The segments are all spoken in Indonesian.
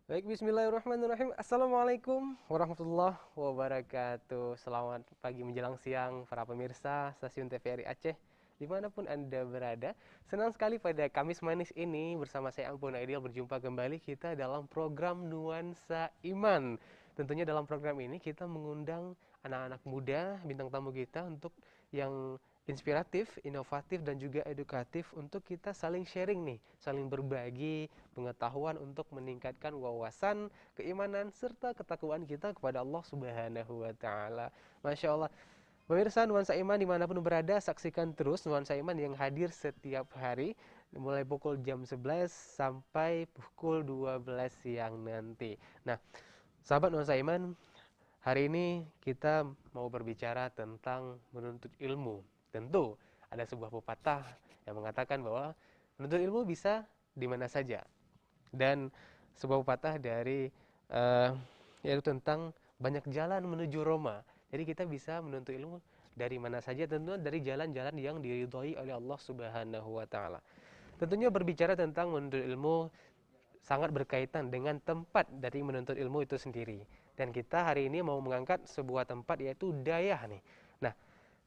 Baik, bismillahirrahmanirrahim. Assalamualaikum warahmatullahi wabarakatuh. Selamat pagi menjelang siang para pemirsa stasiun TVRI Aceh dimanapun Anda berada. Senang sekali pada Kamis Manis ini bersama saya Ampun Aidil berjumpa kembali kita dalam program Nuansa Iman. Tentunya dalam program ini kita mengundang anak-anak muda, bintang tamu kita untuk yang inspiratif, inovatif, dan juga edukatif untuk kita saling sharing nih, saling berbagi pengetahuan untuk meningkatkan wawasan, keimanan, serta ketakwaan kita kepada Allah Subhanahu wa Ta'ala. Masya Allah. Pemirsa Nuansa Iman dimanapun berada, saksikan terus Nuansa Iman yang hadir setiap hari mulai pukul jam 11 sampai pukul 12 siang nanti. Nah, sahabat Nuansa Iman, hari ini kita mau berbicara tentang menuntut ilmu. Tentu ada sebuah pepatah yang mengatakan bahwa menuntut ilmu bisa di mana saja. Dan sebuah pepatah dari eh, yaitu tentang banyak jalan menuju Roma. Jadi kita bisa menuntut ilmu dari mana saja, tentunya dari jalan-jalan yang diridhoi oleh Allah Subhanahu wa taala. Tentunya berbicara tentang menuntut ilmu sangat berkaitan dengan tempat dari menuntut ilmu itu sendiri. Dan kita hari ini mau mengangkat sebuah tempat yaitu Dayah nih. Nah,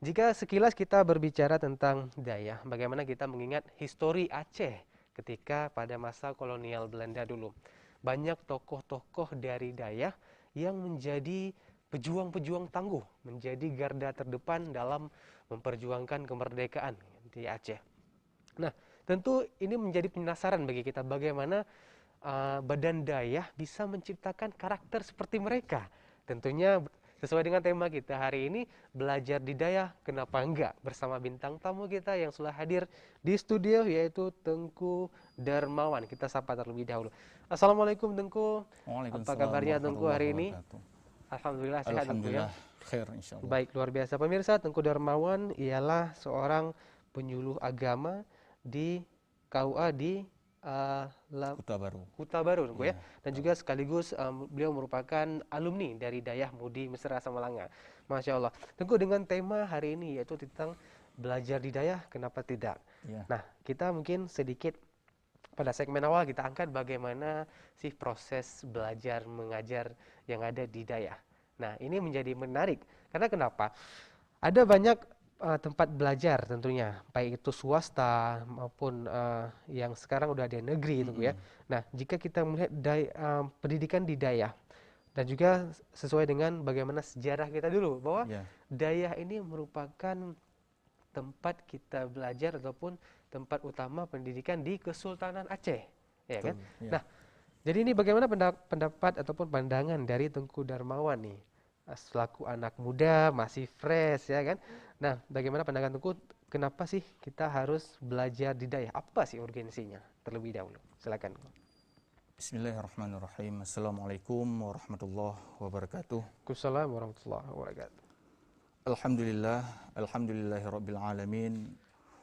jika sekilas kita berbicara tentang Dayah, bagaimana kita mengingat histori Aceh ketika pada masa kolonial Belanda dulu. Banyak tokoh-tokoh dari Dayah yang menjadi pejuang-pejuang tangguh, menjadi garda terdepan dalam memperjuangkan kemerdekaan di Aceh. Nah, tentu ini menjadi penasaran bagi kita bagaimana badan Dayah bisa menciptakan karakter seperti mereka. Tentunya sesuai dengan tema kita hari ini, belajar di Dayah, kenapa enggak? Bersama bintang tamu kita yang sudah hadir di studio yaitu Tengku Darmawan. Kita sapa terlebih dahulu. Assalamualaikum Tengku. Apa Waalaikumsalam kabarnya Tengku warahmatullahi hari ini? wabarakatuh. Alhamdulillah sehat Tengku ya. Alhamdulillah khair insyaallah. Baik, luar biasa. Pemirsa, Tengku Darmawan ialah seorang penyuluh agama di KUA di uh, Kuta Baru. Kuta Baru, Tengku ya. Ya, Dan tahu. juga sekaligus beliau merupakan alumni dari Dayah Mudi Mesra Samalanga. Masya Allah. Tengku, dengan tema hari ini yaitu tentang belajar di Dayah, kenapa tidak? Ya. Nah, kita mungkin sedikit pada segmen awal kita angkat bagaimana sih proses belajar mengajar yang ada di Dayah. Nah, ini menjadi menarik karena kenapa? Ada banyak tempat belajar tentunya, baik itu swasta maupun yang sekarang udah ada negeri itu ya. Mm-mm. Nah, jika kita melihat pendidikan di Dayah dan juga sesuai dengan bagaimana sejarah kita dulu bahwa Ya, Dayah ini merupakan tempat kita belajar ataupun tempat utama pendidikan di Kesultanan Aceh, ya kan? betul. Ya. Nah, jadi ini bagaimana pendapat ataupun pandangan dari Tengku Darmawan nih, selaku anak muda masih fresh ya kan? Nah, bagaimana pandangan Tengku? Kenapa sih kita harus belajar di Dayah? Apa sih urgensinya? Terlebih dahulu, silakan. Bismillahirrahmanirrahim. Assalamualaikum warahmatullahi wabarakatuh. Assalamualaikum warahmatullahi wabarakatuh. Alhamdulillah, alhamdulillahirabbil alamin.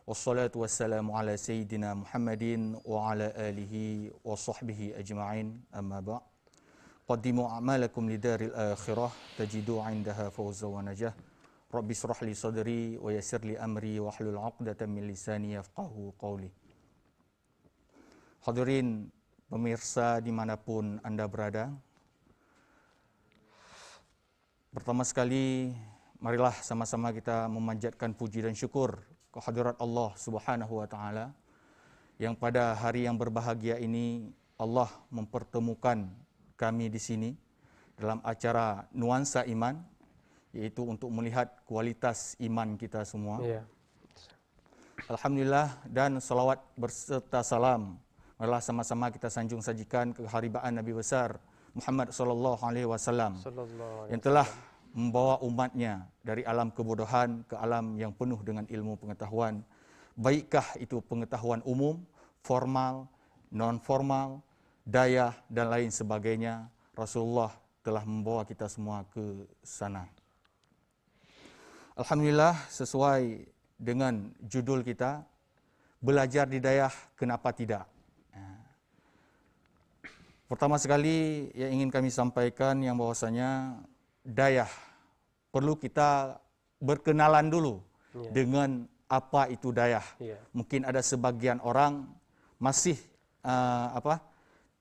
Wassalatu wassalamu ala sayyidina Muhammadin wa ala alihi wa sahbihi ajma'in. Amma ba'. Qaddimu a'malakum lidaril akhirah tajidu 'indaha fawza wa najah. Rabbi israh li sadri wa yassir li amri wa hlul 'uqdatam min lisani yafqahu qawli. Hadirin pemirsa dimanapun Anda berada, pertama sekali marilah sama-sama kita memanjatkan puji dan syukur kehadirat Allah Subhanahu wa taala yang pada hari yang berbahagia ini Allah mempertemukan kami di sini dalam acara Nuansa Iman, yaitu untuk melihat kualitas iman kita semua. Iya. Alhamdulillah, dan salawat berserta salam marilah sama-sama kita sanjung sajikan keharibaan Nabi besar Muhammad sallallahu alaihi wasallam Sallallahu alaihi yang telah wasallam. membawa umatnya dari alam kebodohan ke alam yang penuh dengan ilmu pengetahuan. Baikkah itu pengetahuan umum, formal, non-formal, dayah, dan lain sebagainya. Rasulullah telah membawa kita semua ke sana. Alhamdulillah, sesuai dengan judul kita, belajar di dayah, kenapa tidak? Pertama sekali yang ingin kami sampaikan yang bahwasanya dayah perlu kita berkenalan dulu Iya. dengan apa itu dayah. Iya. Mungkin ada sebagian orang masih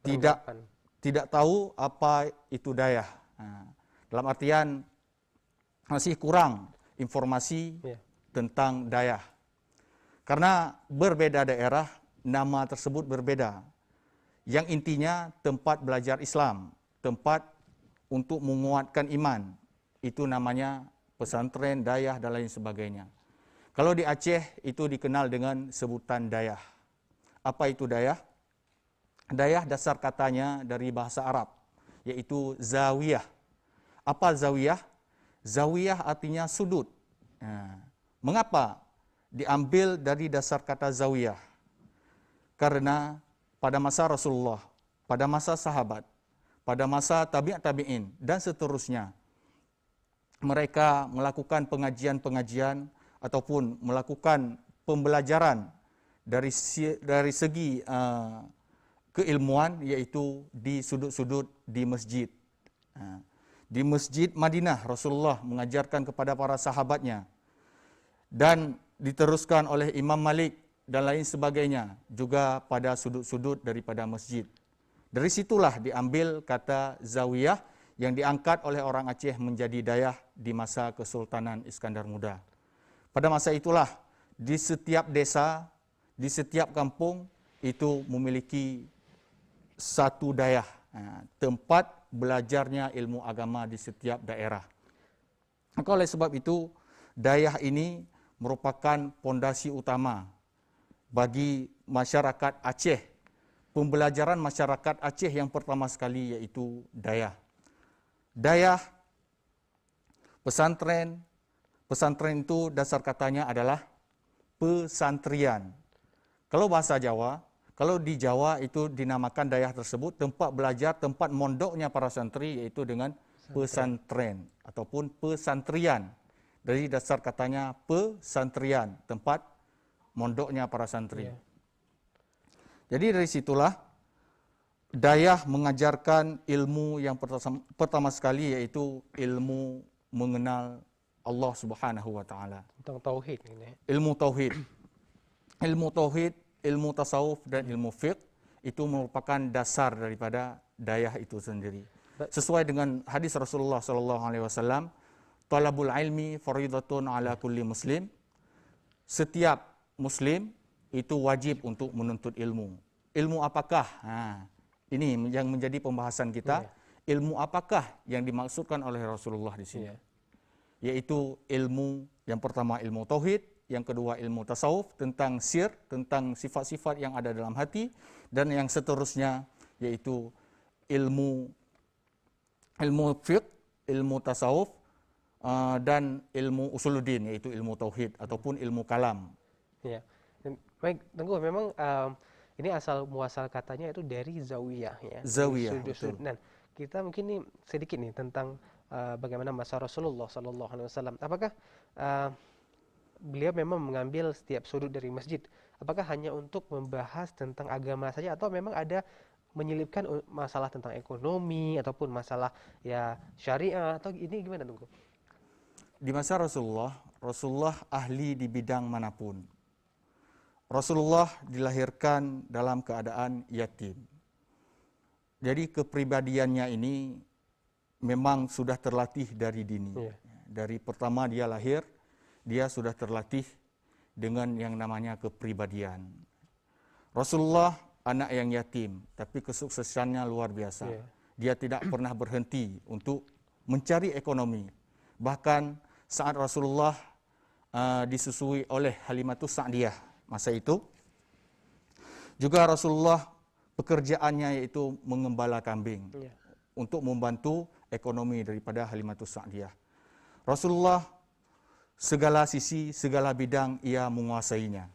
tidak Beranggapan. tidak tahu apa itu dayah. Dalam artian masih kurang informasi tentang dayah. Karena berbeda daerah, nama tersebut berbeda. Yang intinya tempat belajar Islam, tempat untuk menguatkan iman. Itu namanya pesantren, dayah, dan lain sebagainya. Kalau di Aceh itu dikenal dengan sebutan dayah. Apa itu dayah? Dayah dasar katanya dari bahasa Arab, yaitu zawiyah. Apa zawiyah? Zawiyah artinya sudut. Mengapa diambil dari dasar kata zawiyah? Karena pada masa Rasulullah, pada masa sahabat, pada masa tabi'in dan seterusnya, mereka melakukan pengajian-pengajian ataupun melakukan pembelajaran dari segi keilmuan, yaitu di sudut-sudut di masjid. Di Masjid Madinah, Rasulullah mengajarkan kepada para sahabatnya, dan diteruskan oleh Imam Malik dan lain sebagainya, juga pada sudut-sudut daripada masjid. Dari situlah diambil kata zawiyah yang diangkat oleh orang Aceh menjadi dayah di masa Kesultanan Iskandar Muda. Pada masa itulah, di setiap desa, di setiap kampung, itu memiliki satu dayah, tempat belajarnya ilmu agama di setiap daerah. Maka oleh sebab itu, dayah ini merupakan pondasi utama bagi masyarakat Aceh. Pembelajaran masyarakat Aceh yang pertama sekali yaitu dayah. Dayah, pesantren. Pesantren itu dasar katanya adalah pesantrian. Kalau bahasa Jawa, kalau di Jawa itu dinamakan dayah tersebut tempat belajar, tempat mondoknya para santri, yaitu dengan pesantren ataupun pesantrian. Dari dasar katanya pesantrian, tempat mondoknya para santri. Jadi dari situlah dayah mengajarkan ilmu yang pertama sekali, yaitu ilmu mengenal Allah Subhanahu wa taala. Tentang tauhid ini. Ilmu tauhid. Ilmu tauhid, ilmu tasawuf dan ilmu fiqh itu merupakan dasar daripada dayah itu sendiri. Sesuai dengan hadis Rasulullah sallallahu alaihi wasallam, talabul ilmi fardhatun ala kulli muslim. Setiap muslim itu wajib untuk menuntut ilmu. Ilmu apakah? Ini yang menjadi pembahasan kita. Ilmu apakah yang dimaksudkan oleh Rasulullah di sini? Yaitu ilmu yang pertama ilmu tauhid, yang kedua ilmu tasawuf tentang sir, tentang sifat-sifat yang ada dalam hati, dan yang seterusnya yaitu ilmu fiqh, ilmu tasawuf, dan ilmu usuluddin, yaitu ilmu tauhid ataupun ilmu kalam. Ya. Baik, Tengku, memang ini asal muasal katanya itu dari zawiyah ya. Zawiyah. Sudut. Dan kita mungkin nih sedikit nih tentang bagaimana masa Rasulullah sallallahu alaihi wasallam. Apakah beliau memang mengambil setiap sudut dari masjid? Apakah hanya untuk membahas tentang agama saja atau memang ada menyelipkan masalah tentang ekonomi ataupun masalah ya syariah, atau ini gimana, Tengku? Di masa Rasulullah ahli di bidang manapun. Rasulullah dilahirkan dalam keadaan yatim. Jadi kepribadiannya ini memang sudah terlatih dari dini. Dari pertama dia lahir, dia sudah terlatih dengan yang namanya kepribadian. Rasulullah anak yang yatim, tapi kesuksesannya luar biasa. Dia tidak pernah berhenti untuk mencari ekonomi. Bahkan saat Rasulullah disusui oleh Halimatus Sa'diyah masa itu, juga Rasulullah pekerjaannya yaitu mengembala kambing untuk membantu ekonomi daripada Halimatus Sa'diyah. Rasulullah segala sisi, segala bidang ia menguasainya.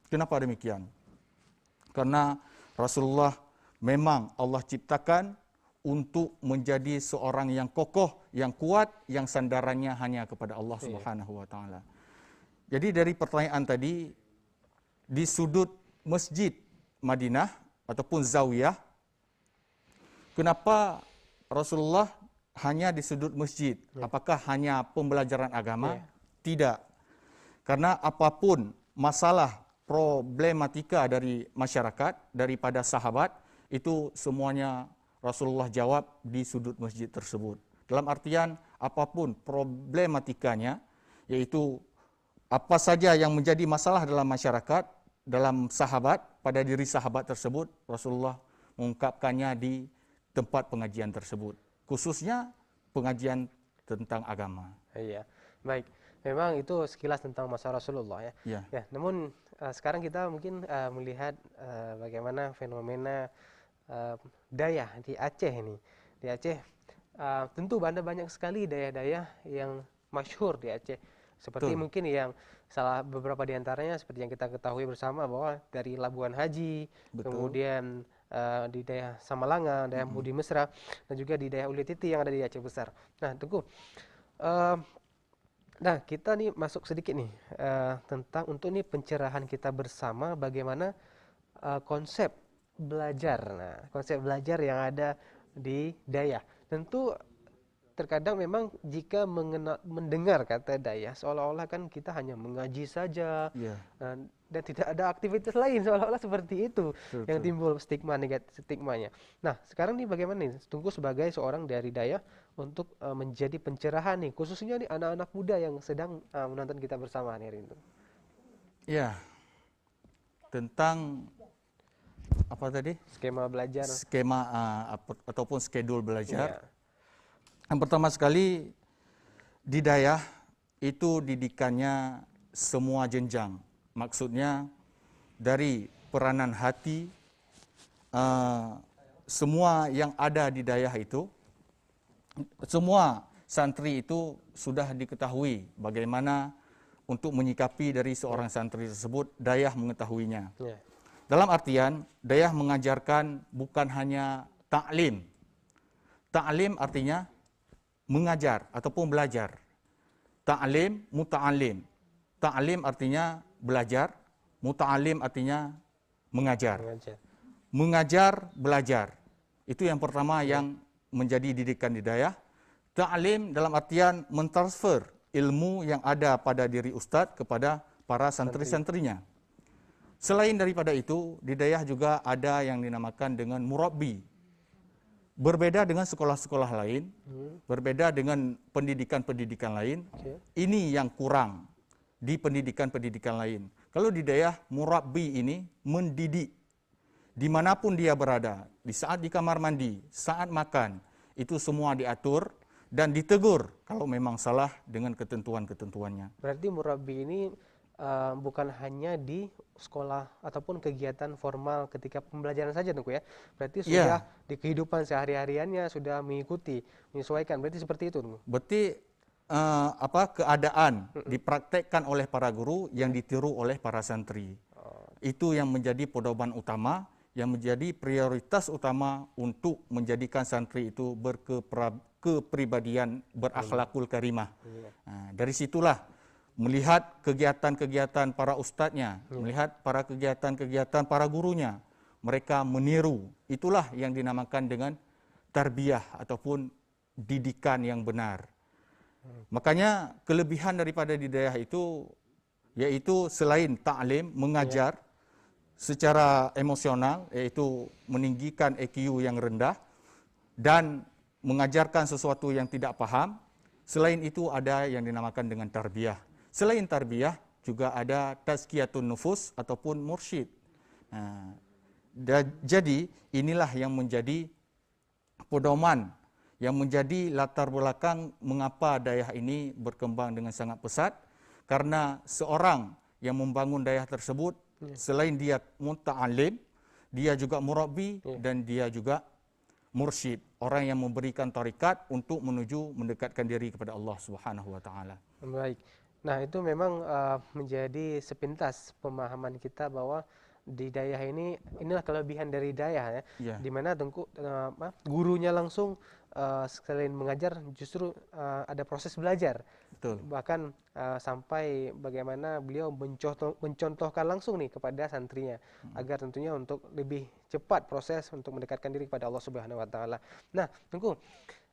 Kenapa demikian? Karena Rasulullah memang Allah ciptakan untuk menjadi seorang yang kokoh, yang kuat, yang sandarannya hanya kepada Allah Subhanahu wa taala. Jadi dari pertanyaan tadi, di sudut Masjid Madinah ataupun zawiyah, kenapa Rasulullah hanya di sudut masjid? Apakah hanya pembelajaran agama? Tidak. Karena apapun masalah problematika dari masyarakat, daripada sahabat, itu semuanya Rasulullah jawab di sudut masjid tersebut. Dalam artian apapun problematikanya, yaitu apa saja yang menjadi masalah dalam masyarakat, dalam sahabat, pada diri sahabat tersebut, Rasulullah mengungkapkannya di tempat pengajian tersebut. Khususnya pengajian tentang agama. Iya, baik. Memang itu sekilas tentang masa Rasulullah ya. Ya. Ya, namun sekarang kita mungkin melihat bagaimana fenomena daya di Aceh ini. Di Aceh tentu ada banyak sekali daya-daya yang masyhur di Aceh. Seperti Betul. mungkin yang salah beberapa di antaranya seperti yang kita ketahui bersama bahwa dari Labuan Haji, Betul. kemudian di daerah Samalanga, daerah Budi Mesra, dan juga di daerah Ulititi yang ada di Aceh Besar. Nah, Tengku, nah kita nih masuk sedikit nih tentang untuk nih pencerahan kita bersama bagaimana konsep belajar. Nah, konsep belajar yang ada di daya. Tentu terkadang memang jika mendengar kata daya seolah-olah kan kita hanya mengaji saja Ya. dan tidak ada aktivitas lain, seolah-olah seperti itu yang Betul. timbul stigma negatif stigmanya. Nah, sekarang nih bagaimana nih Tunggu sebagai seorang dari daya untuk menjadi pencerahan nih khususnya nih anak-anak muda yang sedang menonton kita bersama nih hari ini. Ya. Tentang apa tadi? Skema belajar. Skema ataupun schedule belajar. Iya. Yang pertama sekali, di dayah itu didikannya semua jenjang. Maksudnya dari peranan hati, semua yang ada di dayah itu, semua santri itu sudah diketahui bagaimana untuk menyikapi dari seorang santri tersebut, dayah mengetahuinya. Ya. Dalam artian, dayah mengajarkan bukan hanya ta'lim. Ta'lim artinya mengajar ataupun belajar. Ta'lim, muta'alim. Ta'lim artinya belajar, muta'alim artinya mengajar. Mengajar, belajar. Itu yang pertama yang menjadi didikan di dayah. Ta'lim dalam artian mentransfer ilmu yang ada pada diri ustadz kepada para santri-santrinya. Selain daripada itu, di dayah juga ada yang dinamakan dengan murabbi. Berbeda dengan sekolah-sekolah lain, berbeda dengan pendidikan-pendidikan lain, ini yang kurang di pendidikan-pendidikan lain. Kalau di dayah, murabbi ini mendidik dimanapun dia berada, di saat di kamar mandi, saat makan, itu semua diatur dan ditegur kalau memang salah dengan ketentuan-ketentuannya. Berarti murabbi ini bukan hanya di sekolah ataupun kegiatan formal ketika pembelajaran saja Tengku ya. Berarti sudah di kehidupan sehari-hariannya sudah mengikuti, menyesuaikan. Berarti seperti itu Tengku. Berarti keadaan dipraktekkan oleh para guru yang ditiru oleh para santri. Itu yang menjadi pedoman utama, yang menjadi prioritas utama untuk menjadikan santri itu berkepribadian berakhlakul karimah. Dari situlah melihat kegiatan-kegiatan para ustadznya, melihat para kegiatan-kegiatan para gurunya, mereka meniru. Itulah yang dinamakan dengan tarbiyah ataupun didikan yang benar. Makanya kelebihan daripada di daerah itu yaitu selain ta'lim, mengajar secara emosional, yaitu meninggikan EQ yang rendah dan mengajarkan sesuatu yang tidak paham. Selain itu ada yang dinamakan dengan tarbiyah. Selain tarbiyah juga ada tazkiyatun nufus ataupun mursyid. Jadi inilah yang menjadi pedoman, yang menjadi latar belakang mengapa dayah ini berkembang dengan sangat pesat. Karena seorang yang membangun dayah tersebut, selain dia muta'alim, dia juga murabbi dan dia juga mursyid. Orang yang memberikan tarikat untuk menuju mendekatkan diri kepada Allah Subhanahu wa taala. Baik. Nah, itu memang menjadi sepintas pemahaman kita bahwa di dayah ini, inilah kelebihan dari dayah ya. Di mana Tengku gurunya langsung selain mengajar justru ada proses belajar. Betul. Bahkan sampai bagaimana beliau mencontohkan langsung nih kepada santrinya agar tentunya untuk lebih cepat proses untuk mendekatkan diri kepada Allah Subhanahu wa taala. Nah, Tengku,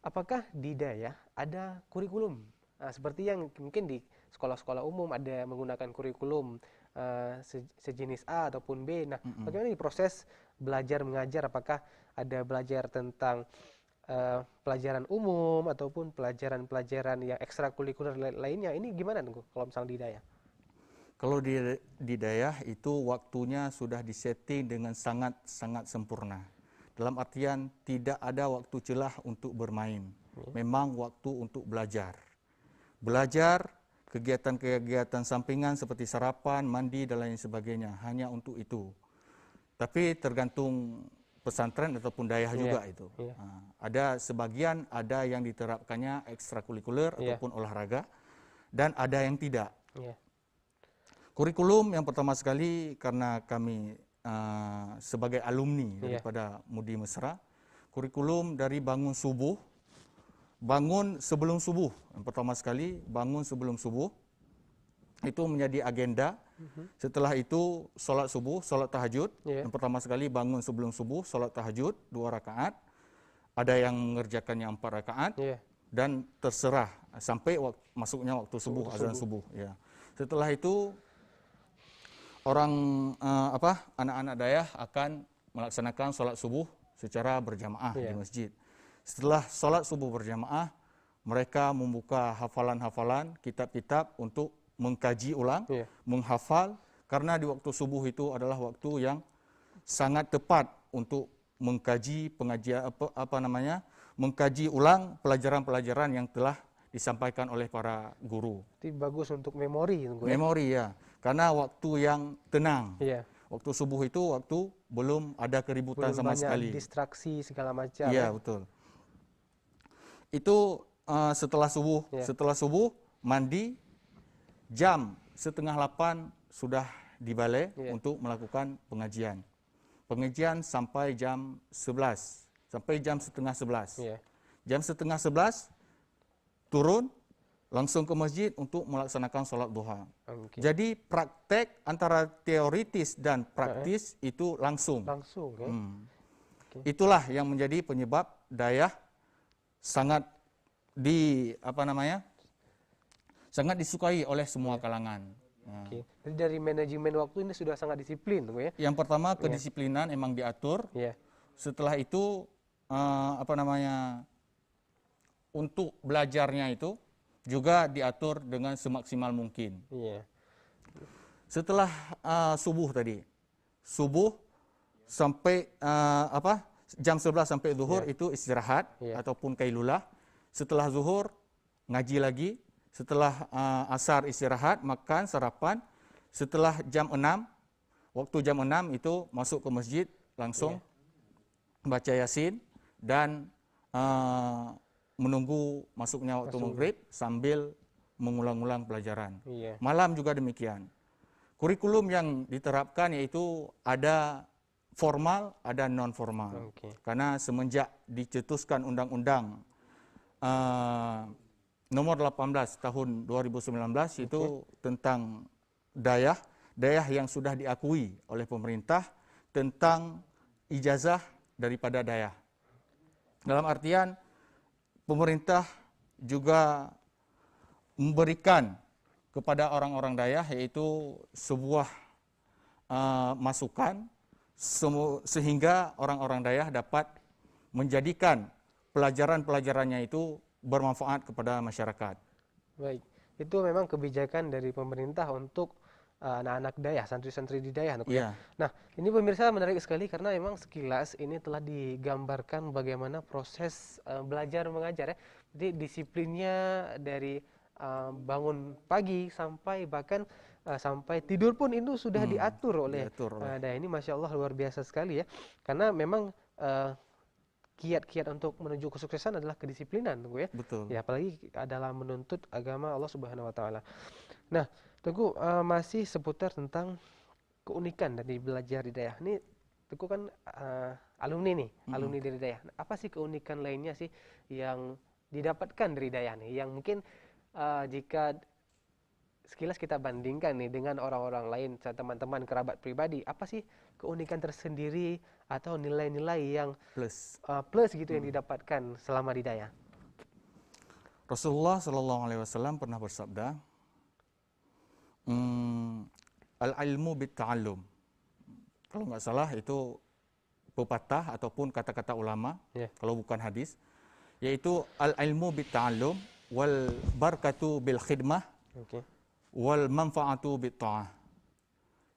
apakah di dayah ada kurikulum? Seperti yang mungkin di sekolah-sekolah umum ada menggunakan kurikulum sejenis A ataupun B. Nah, bagaimana nih proses belajar mengajar, apakah ada belajar tentang pelajaran umum ataupun pelajaran-pelajaran yang ekstrakurikuler lainnya? Ini gimana Tengku kalau misalnya di Dayah? Kalau di Dayah itu waktunya sudah disetting dengan sangat sempurna. Dalam artian tidak ada waktu celah untuk bermain. Memang waktu untuk belajar. Belajar, kegiatan-kegiatan sampingan seperti sarapan, mandi, dan lain sebagainya. Hanya untuk itu. Tapi tergantung pesantren ataupun Dayah juga itu. Ada sebagian, ada yang diterapkannya ekstrakurikuler ataupun olahraga. Dan ada yang tidak. Kurikulum yang pertama sekali karena kami sebagai alumni daripada Mudi Mesra, kurikulum dari bangun subuh, bangun sebelum subuh. Yang pertama sekali bangun sebelum subuh, itu menjadi agenda. Setelah itu solat subuh, solat tahajud. Yang pertama sekali bangun sebelum subuh, solat tahajud 2 rakaat. Ada yang mengerjakannya 4 rakaat. Dan terserah sampai masuknya waktu subuh, azan subuh. Ya. Setelah itu anak-anak Dayah akan melaksanakan sholat subuh secara berjamaah di masjid. Setelah sholat subuh berjamaah, mereka membuka hafalan-hafalan, kitab-kitab untuk mengkaji ulang, menghafal, karena di waktu subuh itu adalah waktu yang sangat tepat untuk mengkaji mengkaji ulang pelajaran-pelajaran yang telah disampaikan oleh para guru. Itu bagus untuk memori. Memori ya. Karena waktu yang tenang. Waktu subuh itu waktu belum ada keributan sama sekali. Distraksi segala macam. Iya, betul. Itu setelah subuh. Setelah subuh, mandi, jam 7:30 sudah di balai untuk melakukan pengajian. Pengajian sampai jam 11. Sampai jam 10:30. Jam 10:30 turun, langsung ke masjid untuk melaksanakan sholat duha. Jadi praktek antara teoritis dan praktis itu langsung. Itulah yang menjadi penyebab Dayah sangat sangat disukai oleh semua kalangan. Jadi dari manajemen waktu ini sudah sangat disiplin, ya? Yang pertama kedisiplinan emang diatur. Setelah itu untuk belajarnya itu juga diatur dengan semaksimal mungkin. Setelah subuh tadi, subuh sampai jam 11 sampai zuhur itu istirahat ataupun kailulah. Setelah zuhur ngaji lagi. Setelah asar istirahat, makan, sarapan. Setelah jam 6, waktu jam 6 itu masuk ke masjid langsung baca Yasin dan menunggu masuknya waktu maghrib sambil mengulang-ulang pelajaran. Malam juga demikian. Kurikulum yang diterapkan yaitu ada formal, ada non formal. Karena semenjak dicetuskan Undang-Undang nomor 18 tahun 2019 itu tentang Dayah yang sudah diakui oleh pemerintah tentang ijazah daripada Dayah. Dalam artian pemerintah juga memberikan kepada orang-orang Dayah yaitu sebuah masukan sehingga orang-orang Dayah dapat menjadikan pelajaran-pelajarannya itu bermanfaat kepada masyarakat. Baik, itu memang kebijakan dari pemerintah untuk anak-anak Dayah, santri-santri di Dayah. Nah, ini pemirsa menarik sekali karena memang sekilas ini telah digambarkan bagaimana proses belajar mengajar ya. Jadi disiplinnya dari bangun pagi sampai bahkan sampai tidur pun itu sudah diatur oleh Dayah. Ini Masya Allah luar biasa sekali ya. Karena memang kiat-kiat untuk menuju kesuksesan adalah kedisiplinan, ya. Betul. Ya, apalagi adalah menuntut agama Allah Subhanahu wa taala. Nah, Teguh masih seputar tentang keunikan dari belajar di Dayah. Ini Teguh kan alumni nih, alumni dari Dayah. Apa sih keunikan lainnya sih yang didapatkan dari Dayah nih? Yang mungkin jika sekilas kita bandingkan nih dengan orang-orang lain, teman-teman kerabat pribadi, apa sih keunikan tersendiri atau nilai-nilai yang plus gitu yang didapatkan selama di Dayah? Rasulullah SAW pernah bersabda, al-ilmu bit-ta'allum. Kalau nggak salah itu pepatah ataupun kata-kata ulama, Ya. kalau bukan hadis, yaitu al-ilmu bit-ta'allum wal barakatu bil khidmah Oke. wal manfaatu bit ta'ah.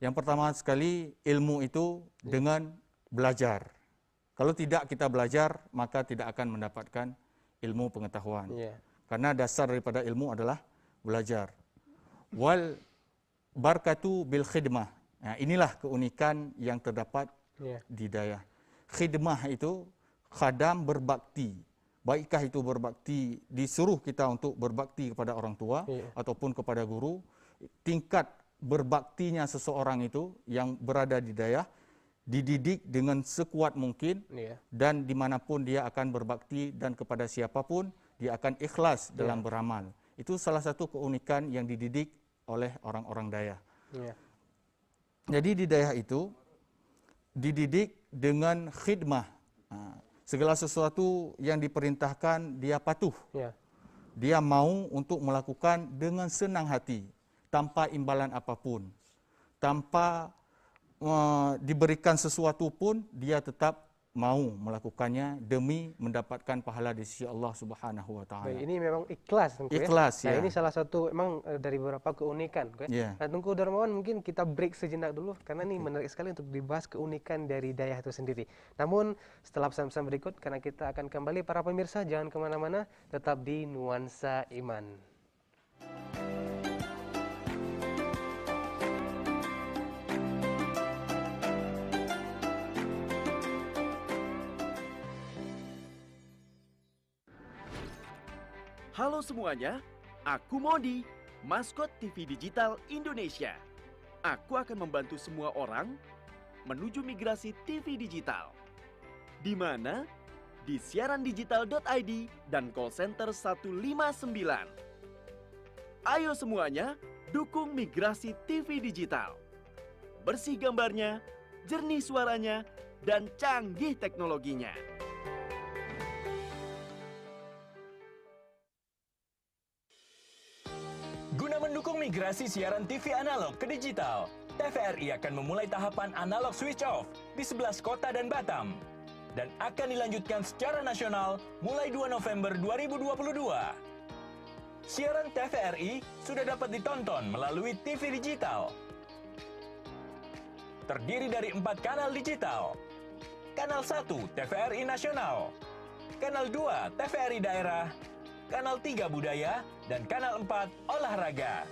Yang pertama sekali, ilmu itu dengan belajar. Kalau tidak kita belajar, maka tidak akan mendapatkan ilmu pengetahuan. Iya. Karena dasar daripada ilmu adalah belajar. Wal barakatu bil khidmah. Nah, inilah keunikan yang terdapat Iya. di dayah. Khidmah itu khadam, berbakti. Baikkah itu berbakti, disuruh kita untuk berbakti kepada orang tua ataupun kepada guru. Tingkat berbaktinya seseorang itu yang berada di dayah dididik dengan sekuat mungkin, dan dimanapun dia akan berbakti dan kepada siapapun dia akan ikhlas dalam beramal. Itu salah satu keunikan yang dididik oleh orang-orang dayah. Jadi di dayah itu dididik dengan khidmah. Segala sesuatu yang diperintahkan dia patuh. Dia mau untuk melakukan dengan senang hati, tanpa imbalan apapun. Tanpa diberikan sesuatu pun dia tetap mau melakukannya demi mendapatkan pahala di sisi Allah Subhanahu wa taala. Baik, ini memang ikhlas, Tengku, Ikhlas, ya. Nah, ya. ini salah satu memang dari beberapa keunikan, Ya. Nah, Tengku Darmawan, mungkin kita break sejenak dulu karena ini menarik sekali untuk dibahas keunikan dari dayah itu sendiri. Namun setelah pesan-pesan berikut, karena kita akan kembali, para pemirsa jangan kemana-mana, tetap di Nuansa Iman. Halo semuanya, aku Modi, maskot TV Digital Indonesia. Aku akan membantu semua orang menuju migrasi TV digital. Di mana? Di siarandigital.id dan call center 159. Ayo semuanya, dukung migrasi TV digital. Bersih gambarnya, jernih suaranya, dan canggih teknologinya. Guna mendukung migrasi siaran TV analog ke digital, TVRI akan memulai tahapan analog switch off di 11 kota dan Batam, dan akan dilanjutkan secara nasional mulai 2 November 2022. Siaran TVRI sudah dapat ditonton melalui TV digital. Terdiri dari 4 kanal digital. Kanal 1 TVRI Nasional, Kanal 2 TVRI Daerah, Kanal 3 Budaya, dan Kanal 4 Olahraga.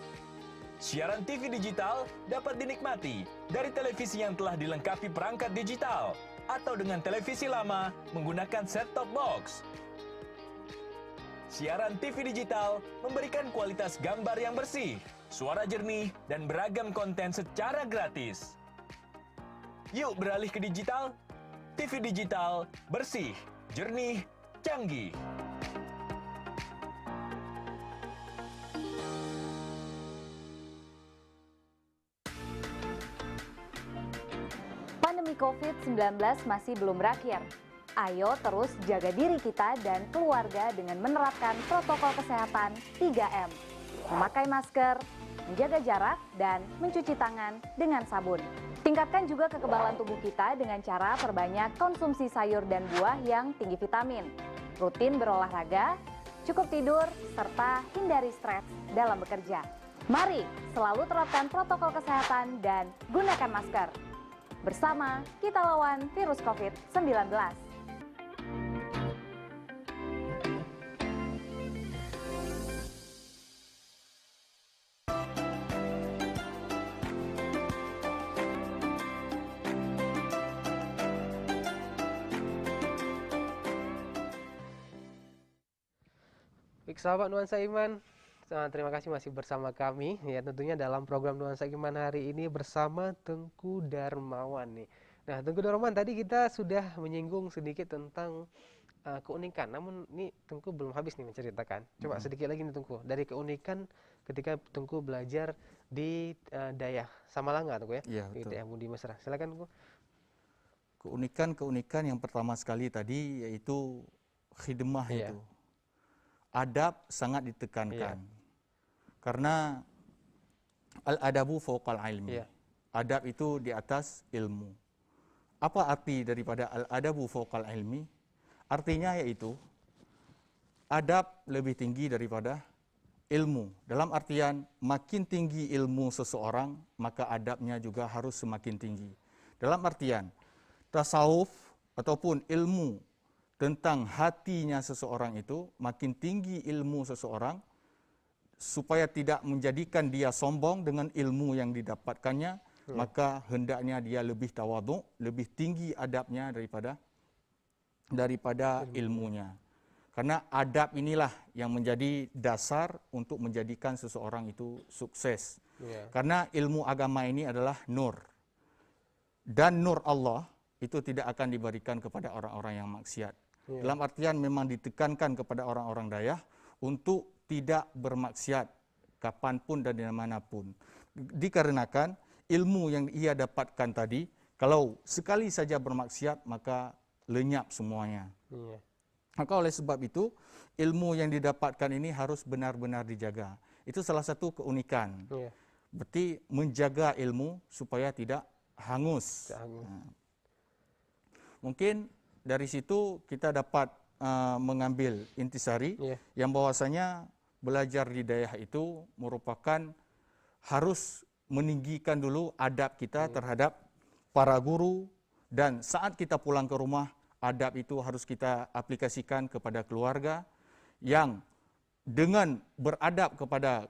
Siaran TV digital dapat dinikmati dari televisi yang telah dilengkapi perangkat digital atau dengan televisi lama menggunakan set-top box. Siaran TV digital memberikan kualitas gambar yang bersih, suara jernih, dan beragam konten secara gratis. Yuk beralih ke digital. TV digital bersih, jernih, canggih. Pandemi COVID-19 masih belum berakhir. Ayo terus jaga diri kita dan keluarga dengan menerapkan protokol kesehatan 3M. Memakai masker, menjaga jarak, dan mencuci tangan dengan sabun. Tingkatkan juga kekebalan tubuh kita dengan cara perbanyak konsumsi sayur dan buah yang tinggi vitamin. Rutin berolahraga, cukup tidur, serta hindari stres dalam bekerja. Mari selalu terapkan protokol kesehatan dan gunakan masker. Bersama kita lawan virus COVID-19. Baik, sahabat Nuansa Iman, terima kasih masih bersama kami ya, tentunya dalam program Nuansa Iman hari ini bersama Tengku Darmawan nih. Nah, Tengku Darmawan, tadi kita sudah menyinggung sedikit tentang keunikan, namun ini Tengku belum habis nih menceritakan. Coba sedikit lagi nih Tengku, dari keunikan ketika Tengku belajar di Dayah Samalanga, Tengku ya? Iya, Gitu betul. ya, Budi Mesra. Silakan Tengku. Keunikan yang pertama sekali tadi yaitu khidmah Iya. itu. Adab sangat ditekankan. Karena al-adabu fawqal ilmi. Iya. Adab itu di atas ilmu. apa arti daripada al-adabu fawqal ilmi? Artinya yaitu adab lebih tinggi daripada ilmu. Dalam artian makin tinggi ilmu seseorang, maka adabnya juga harus semakin tinggi. Dalam artian tasawuf ataupun ilmu tentang hatinya seseorang itu, makin tinggi ilmu seseorang, supaya tidak menjadikan dia sombong dengan ilmu yang didapatkannya, maka hendaknya dia lebih tawaduk, lebih tinggi adabnya daripada ilmunya. Karena adab inilah yang menjadi dasar untuk menjadikan seseorang itu sukses. Karena ilmu agama ini adalah nur. Dan nur Allah itu tidak akan diberikan kepada orang-orang yang maksiat. Dalam artian memang ditekankan kepada orang-orang dayah untuk tidak bermaksiat kapanpun dan dimanapun. Dikarenakan ilmu yang ia dapatkan tadi, kalau sekali saja bermaksiat maka lenyap semuanya. Maka oleh sebab itu, ilmu yang didapatkan ini harus benar-benar dijaga. Itu salah satu keunikan. Berarti menjaga ilmu supaya tidak hangus. Mungkin dari situ kita dapat mengambil intisari yang bahwasanya belajar di daerah itu merupakan harus meninggikan dulu adab kita terhadap para guru, dan saat kita pulang ke rumah, adab itu harus kita aplikasikan kepada keluarga, yang dengan beradab kepada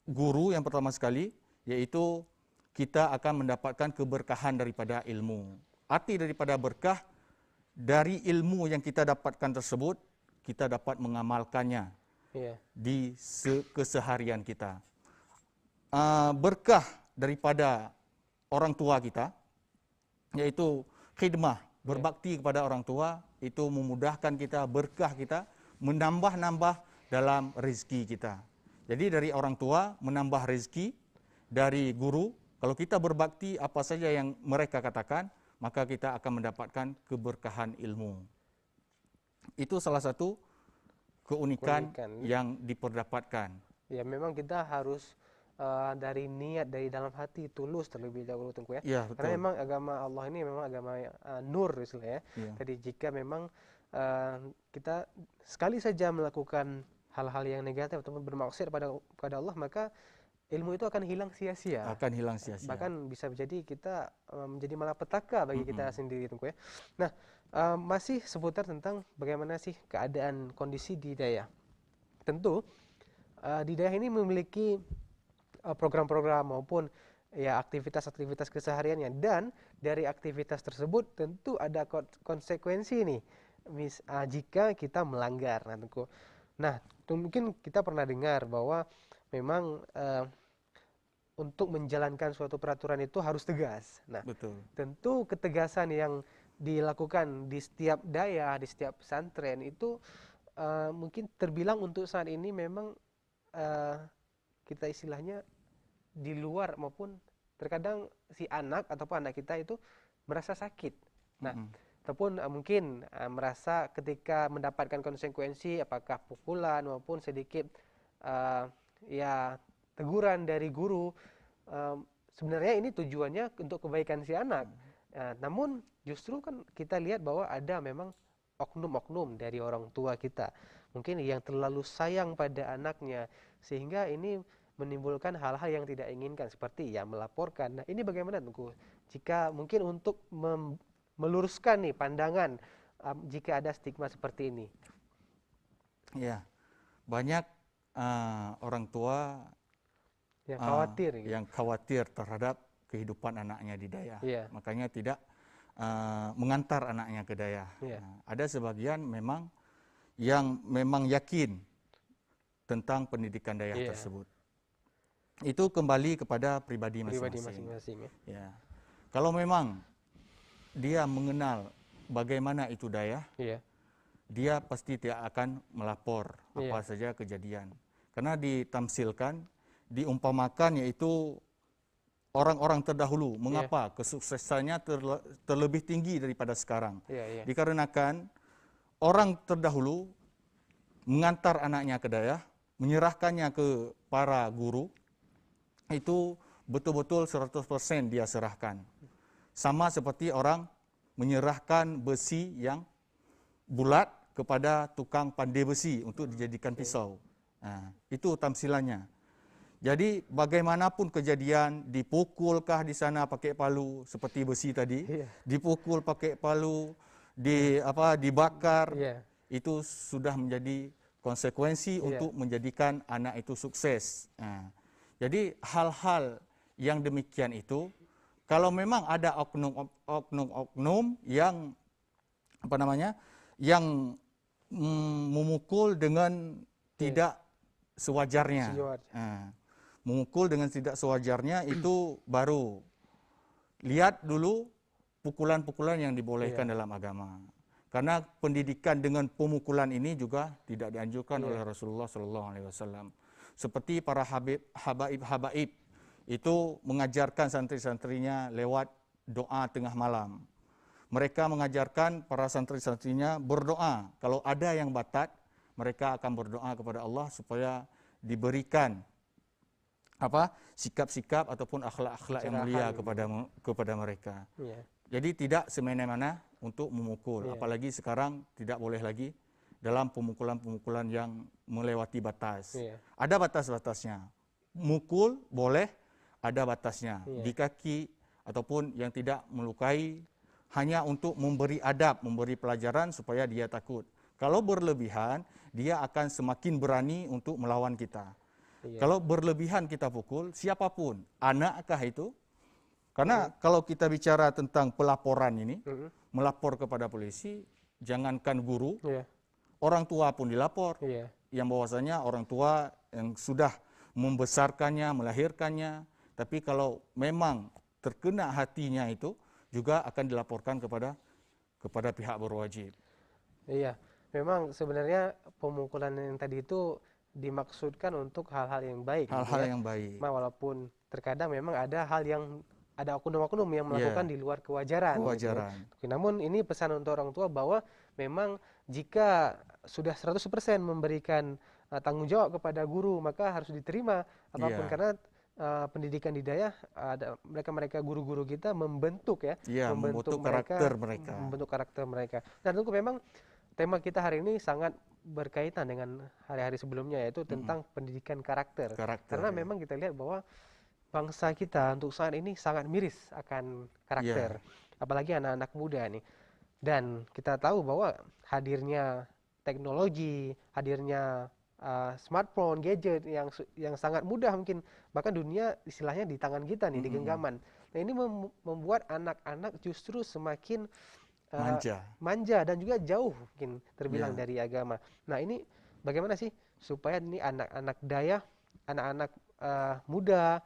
guru yang pertama sekali, yaitu kita akan mendapatkan keberkahan daripada ilmu. Arti daripada berkah, dari ilmu yang kita dapatkan tersebut, kita dapat mengamalkannya di keseharian kita. Berkah daripada orang tua kita, yaitu khidmah, berbakti kepada orang tua, itu memudahkan kita, berkah kita, menambah-nambah dalam rezeki kita. Jadi dari orang tua menambah rezeki, dari guru, kalau kita berbakti apa saja yang mereka katakan, maka kita akan mendapatkan keberkahan ilmu. Itu salah satu keunikan yang diperdapatkan. Ya, memang kita harus dari niat, dari dalam hati, tulus terlebih dahulu, Tengku ya. Ya, betul. Karena memang agama Allah ini memang agama nur istilahnya. Jadi jika memang kita sekali saja melakukan hal-hal yang negatif ataupun bermaksiat kepada Allah, maka ilmu itu akan hilang sia-sia. Akan hilang sia-sia. Bahkan bisa jadi kita menjadi malapetaka bagi kita sendiri, Tengku ya. Nah, masih seputar tentang bagaimana sih keadaan kondisi di Dayah. Tentu di Dayah ini memiliki program-program maupun ya aktivitas-aktivitas kesehariannya, dan dari aktivitas tersebut tentu ada konsekuensi nih jika kita melanggar. Nah, mungkin kita pernah dengar bahwa memang untuk menjalankan suatu peraturan itu harus tegas. Nah, betul. Tentu ketegasan yang dilakukan di setiap daya, di setiap pesantren itu mungkin terbilang untuk saat ini memang kita istilahnya di luar, maupun terkadang si anak ataupun anak kita itu merasa sakit. Nah, ataupun mungkin merasa ketika mendapatkan konsekuensi, apakah pukulan maupun sedikit ya teguran dari guru, sebenarnya ini tujuannya untuk kebaikan si anak. Namun justru kan kita lihat bahwa ada memang oknum-oknum dari orang tua kita, mungkin yang terlalu sayang pada anaknya, sehingga ini menimbulkan hal-hal yang tidak inginkan, seperti ya melaporkan. Nah, ini bagaimana Tengku? Jika mungkin untuk meluruskan nih pandangan jika ada stigma seperti ini. Ya, banyak orang tua yang khawatir terhadap kehidupan anaknya di Dayah. Makanya tidak mengantar anaknya ke Dayah. Ada sebagian memang yang memang yakin tentang pendidikan Dayah tersebut. Itu kembali kepada pribadi masing-masing. Ya. Kalau memang dia mengenal bagaimana itu Dayah, dia pasti tidak akan melapor apa saja kejadian. Karena ditamsilkan, diumpamakan, yaitu orang-orang terdahulu. Mengapa kesuksesannya terlebih tinggi daripada sekarang? Dikarenakan orang terdahulu mengantar anaknya ke Dayah, menyerahkannya ke para guru, itu betul-betul 100% dia serahkan. Sama seperti orang menyerahkan besi yang bulat kepada tukang pandai besi untuk dijadikan pisau. Itu tamsilannya. Jadi bagaimanapun kejadian, dipukulkah di sana pakai palu seperti besi tadi, dipukul pakai palu, dibakar, itu sudah menjadi konsekuensi untuk menjadikan anak itu sukses. Jadi hal-hal yang demikian itu, kalau memang ada oknum-oknum yang yang memukul dengan tidak sewajarnya. Memukul dengan tidak sewajarnya itu baru lihat dulu pukulan-pukulan yang dibolehkan dalam agama. Karena pendidikan dengan pemukulan ini juga tidak dianjurkan oleh Rasulullah SAW. Seperti para habaib itu mengajarkan santri-santrinya lewat doa tengah malam. Mereka mengajarkan para santri-santrinya berdoa. Kalau ada yang batat, mereka akan berdoa kepada Allah supaya diberikan sikap-sikap ataupun akhlak-akhlak yang mulia kepada mereka. Jadi tidak semena-mena untuk memukul, apalagi sekarang tidak boleh lagi dalam pemukulan-pemukulan yang melewati batas. Ada batas-batasnya. Mukul boleh, ada batasnya. Di kaki ataupun yang tidak melukai, hanya untuk memberi adab, memberi pelajaran supaya dia takut. Kalau berlebihan, dia akan semakin berani untuk melawan kita. Kalau berlebihan kita pukul, siapapun, anakkah itu? Karena kalau kita bicara tentang pelaporan ini, melapor kepada polisi, jangankan guru, orang tua pun dilapor. Yang bahwasanya orang tua yang sudah membesarkannya, melahirkannya, tapi kalau memang terkena hatinya itu, juga akan dilaporkan kepada pihak berwajib. Iya, memang sebenarnya pemukulan yang tadi itu dimaksudkan untuk hal-hal yang baik. Hal-hal yang baik. Walaupun terkadang memang ada hal yang ada oknum-oknum yang melakukan di luar kewajaran. Gitu. Namun ini pesan untuk orang tua bahwa memang jika sudah 100% memberikan tanggung jawab kepada guru, maka harus diterima apapun karena pendidikan hidayah mereka guru-guru kita membentuk membentuk karakter mereka. Dan tentu memang tema kita hari ini sangat berkaitan dengan hari-hari sebelumnya, yaitu tentang pendidikan karakter. Karena memang kita lihat bahwa bangsa kita untuk saat ini sangat miris akan karakter, apalagi anak-anak muda nih. Dan kita tahu bahwa hadirnya teknologi, hadirnya smartphone, gadget yang sangat mudah, mungkin bahkan dunia istilahnya di tangan kita nih, di genggaman. Nah, ini membuat anak-anak justru semakin manja dan juga jauh mungkin terbilang dari agama. Nah, ini bagaimana sih supaya ini anak-anak daya, anak-anak muda,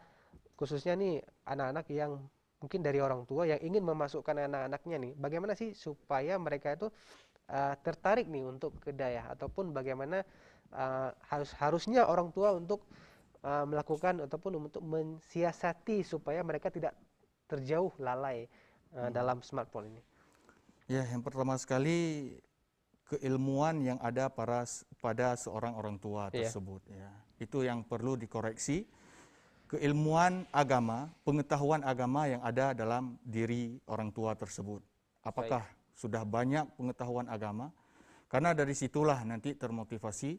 khususnya nih anak-anak yang mungkin dari orang tua yang ingin memasukkan anak-anaknya nih, bagaimana sih supaya mereka itu tertarik nih untuk ke daya, ataupun bagaimana harusnya orang tua untuk melakukan ataupun untuk mensiasati supaya mereka tidak terjauh lalai dalam smartphone ini. Ya, yang pertama sekali keilmuan yang ada pada seorang orang tua tersebut. Itu yang perlu dikoreksi. Keilmuan agama, pengetahuan agama yang ada dalam diri orang tua tersebut. Apakah sudah banyak pengetahuan agama? Karena dari situlah nanti termotivasi,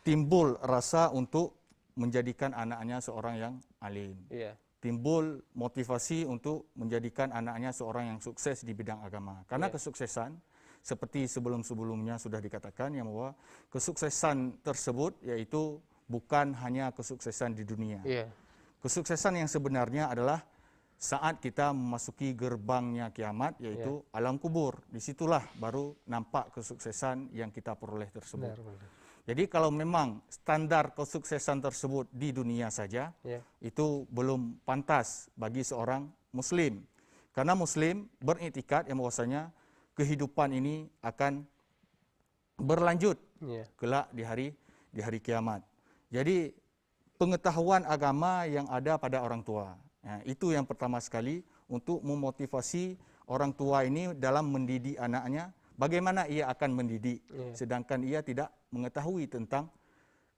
timbul rasa untuk menjadikan anaknya seorang yang alim. Timbul motivasi untuk menjadikan anaknya seorang yang sukses di bidang agama. Karena kesuksesan, seperti sebelum-sebelumnya sudah dikatakan, yang bahwa kesuksesan tersebut yaitu bukan hanya kesuksesan di dunia. Kesuksesan yang sebenarnya adalah saat kita memasuki gerbangnya kiamat, yaitu alam kubur. Disitulah baru nampak kesuksesan yang kita peroleh tersebut. Jadi kalau memang standar kesuksesan tersebut di dunia saja, itu belum pantas bagi seorang muslim. Karena muslim beriktikad yang bahwasanya kehidupan ini akan berlanjut kelak di hari kiamat. Jadi pengetahuan agama yang ada pada orang tua, itu yang pertama sekali untuk memotivasi orang tua ini dalam mendidik anaknya. Bagaimana ia akan mendidik, sedangkan ia tidak mengetahui tentang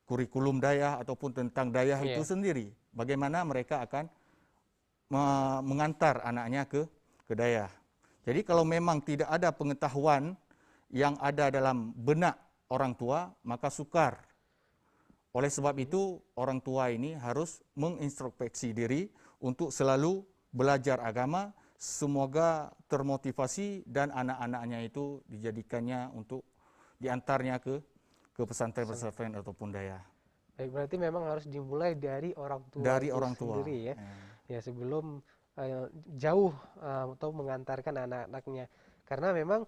kurikulum dayah ataupun tentang dayah itu sendiri. Bagaimana mereka akan mengantar anaknya ke dayah. Jadi kalau memang tidak ada pengetahuan yang ada dalam benak orang tua, maka sukar. Oleh sebab itu, orang tua ini harus mengintrospeksi diri untuk selalu belajar agama, semoga termotivasi dan anak-anaknya itu dijadikannya untuk diantarnya ke pesantren-pesantren ataupun daya. Baik, berarti memang harus dimulai dari orang tua Dari itu orang tua. sendiri ya. Ya, sebelum jauh atau mengantarkan anak-anaknya. Karena memang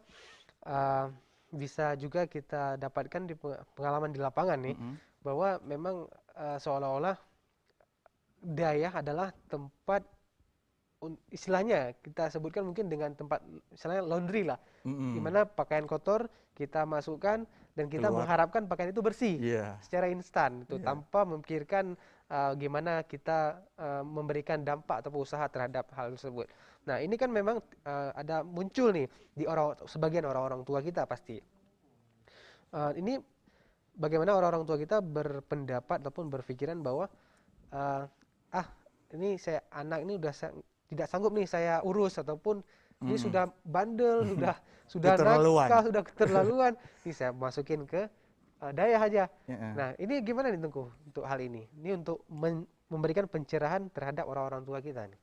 bisa juga kita dapatkan di pengalaman di lapangan nih, bahwa memang seolah-olah daya adalah tempat, istilahnya kita sebutkan mungkin dengan tempat misalnya laundry lah, di mana pakaian kotor kita masukkan dan kita mengharapkan pakaian itu bersih secara instan itu tanpa memikirkan gimana kita memberikan dampak atau usaha terhadap hal tersebut. Nah, ini kan memang ada muncul nih di sebagian orang-orang tua kita pasti. Ini bagaimana orang-orang tua kita berpendapat ataupun berpikiran bahwa ini anak ini udah tidak sanggup nih saya urus, ataupun ini sudah bandel, sudah nakal, sudah keterlaluan, ini saya masukin ke daya aja. Nah, ini gimana nih Tengku untuk hal ini? Ini untuk memberikan pencerahan terhadap orang-orang tua kita nih.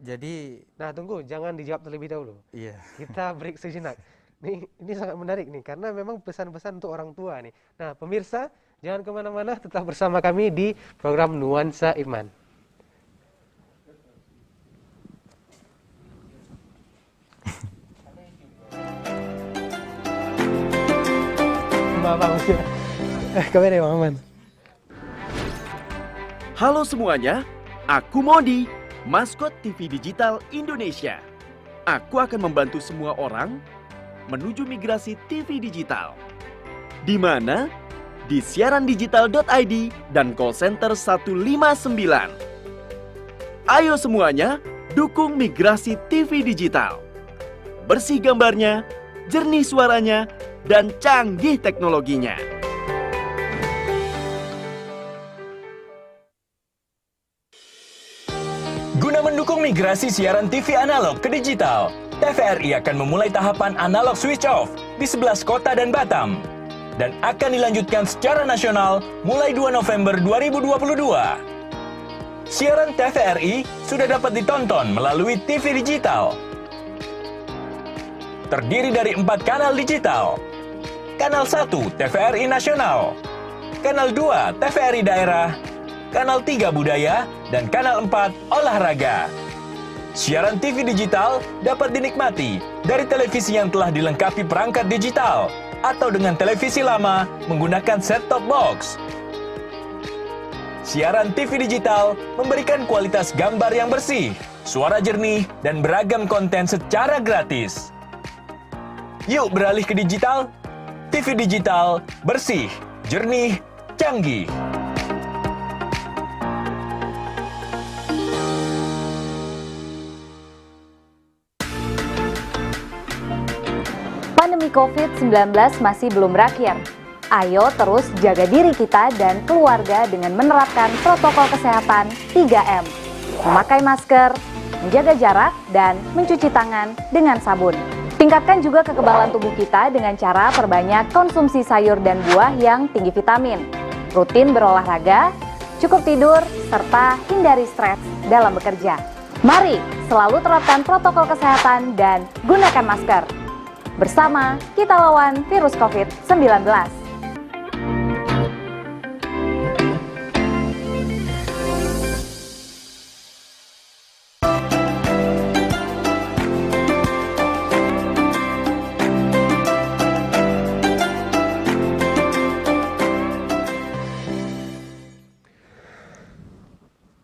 Jadi, nah Tengku, jangan dijawab terlebih dahulu. Iya. Kita break sejenak. Ini sangat menarik nih, karena memang pesan-pesan untuk orang tua nih. Nah, pemirsa, jangan kemana-mana, tetap bersama kami di program Nuansa Iman. Kabar ya, Bang Aman. Halo semuanya, aku Modi, maskot TV Digital Indonesia. Aku akan membantu semua orang menuju migrasi TV digital. Di mana? Di siarandigital.id dan call center 159. Ayo semuanya, dukung migrasi TV digital. Bersih gambarnya, jernih suaranya, dan canggih teknologinya. Guna mendukung migrasi siaran TV analog ke digital, TVRI akan memulai tahapan analog switch off di 11 kota dan Batam, dan akan dilanjutkan secara nasional mulai 2 November 2022. Siaran TVRI sudah dapat ditonton melalui TV digital. Terdiri dari 4 kanal digital. Kanal 1 TVRI Nasional, Kanal 2 TVRI Daerah, Kanal 3 Budaya, dan Kanal 4 Olahraga. Siaran TV digital dapat dinikmati dari televisi yang telah dilengkapi perangkat digital atau dengan televisi lama menggunakan set-top box. Siaran TV digital memberikan kualitas gambar yang bersih, suara jernih, dan beragam konten secara gratis. Yuk beralih ke digital. TV digital bersih, jernih, canggih. Pandemi COVID-19 masih belum berakhir. Ayo terus jaga diri kita dan keluarga dengan menerapkan protokol kesehatan 3M. Memakai masker, menjaga jarak, dan mencuci tangan dengan sabun. Tingkatkan juga kekebalan tubuh kita dengan cara perbanyak konsumsi sayur dan buah yang tinggi vitamin. Rutin berolahraga, cukup tidur, serta hindari stres dalam bekerja. Mari selalu terapkan protokol kesehatan dan gunakan masker. Bersama kita lawan virus COVID-19.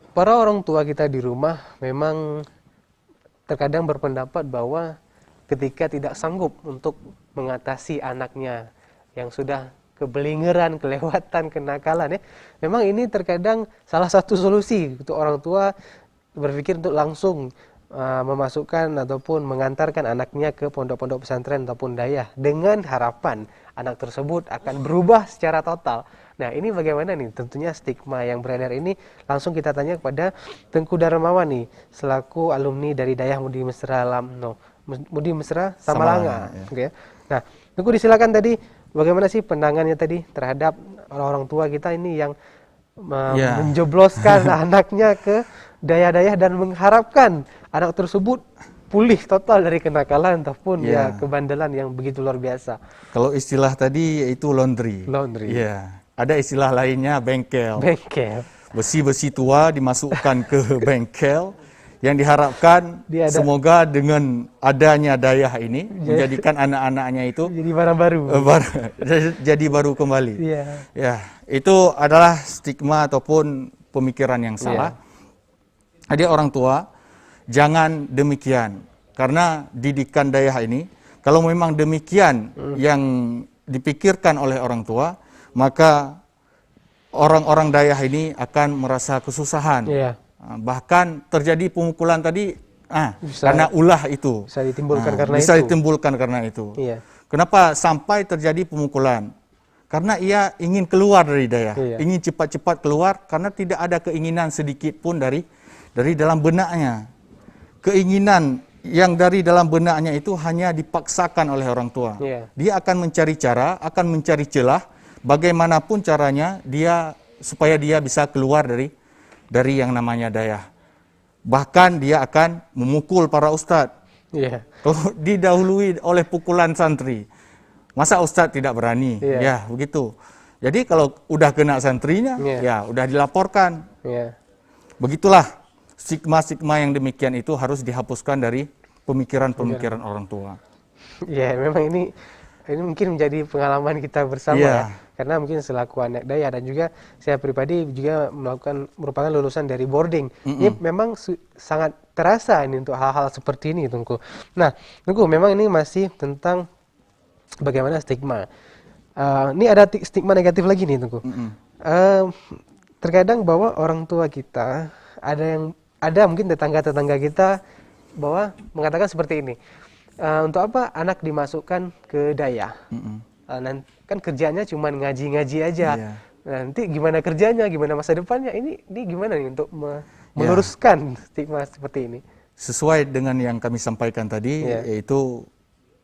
Para orang tua kita di rumah memang terkadang berpendapat bahwa ketika tidak sanggup untuk mengatasi anaknya yang sudah kebelingeran, kelewatan, kenakalan, memang ini terkadang salah satu solusi untuk orang tua berpikir untuk langsung memasukkan ataupun mengantarkan anaknya ke pondok-pondok pesantren ataupun dayah dengan harapan anak tersebut akan berubah secara total. Nah, ini bagaimana nih? Tentunya stigma yang beredar ini langsung kita tanya kepada Tengku Darmawan nih, selaku alumni dari Dayah Mudi Mesra Mudi Mesra Samalanga. ya. Oke. Nah, Tengku disilakan tadi bagaimana sih pandangannya tadi terhadap orang-orang tua kita ini yang Ya. menjebloskan anaknya ke dayah-dayah dan mengharapkan anak tersebut pulih total dari kenakalan ataupun ya kebandelan yang begitu luar biasa. Kalau istilah tadi yaitu laundry. Laundry. Iya. Ada istilah lainnya bengkel. Bengkel. Besi-besi tua dimasukkan ke bengkel yang diharapkan semoga dengan adanya dayah ini menjadikan anak-anaknya itu jadi barang baru. Jadi baru kembali. Iya. Ya, itu adalah stigma ataupun pemikiran yang salah. Jadi orang tua jangan demikian, karena didikan dayah ini kalau memang demikian yang dipikirkan oleh orang tua, maka orang-orang dayah ini akan merasa kesusahan. Iya. Bahkan terjadi pemukulan tadi karena ulah itu. Bisa ditimbulkan karena bisa itu. ditimbulkan karena itu. Iya. Kenapa sampai terjadi pemukulan? Karena ia ingin keluar dari dayah, ingin cepat-cepat keluar karena tidak ada keinginan sedikit pun dari dalam benaknya. Keinginan yang dari dalam benaknya itu hanya dipaksakan oleh orang tua. Dia akan mencari cara, akan mencari celah, bagaimanapun caranya dia supaya dia bisa keluar dari yang namanya dayah. Bahkan dia akan memukul para ustadz. Kalau didahului oleh pukulan santri, masa ustadz tidak berani? Ya begitu. Jadi kalau udah kena santrinya, ya udah dilaporkan. Begitulah stigma-stigma yang demikian itu harus dihapuskan dari pemikiran-pemikiran orang tua. Ya, memang ini mungkin menjadi pengalaman kita bersama ya. Karena mungkin selaku anak dayah dan juga saya pribadi juga merupakan lulusan dari boarding. Ini memang sangat terasa ini untuk hal-hal seperti ini, Tengku. Nah, Tengku, memang ini masih tentang bagaimana stigma. Ini ada stigma negatif lagi nih, Tengku. Terkadang bahwa orang tua kita ada mungkin tetangga-tetangga kita bahwa mengatakan seperti ini. Untuk apa anak dimasukkan ke dayah? Kan kerjanya cuma ngaji-ngaji aja. Nanti gimana kerjanya, gimana masa depannya? Ini gimana nih untuk meluruskan stigma seperti ini? Sesuai dengan yang kami sampaikan tadi, yaitu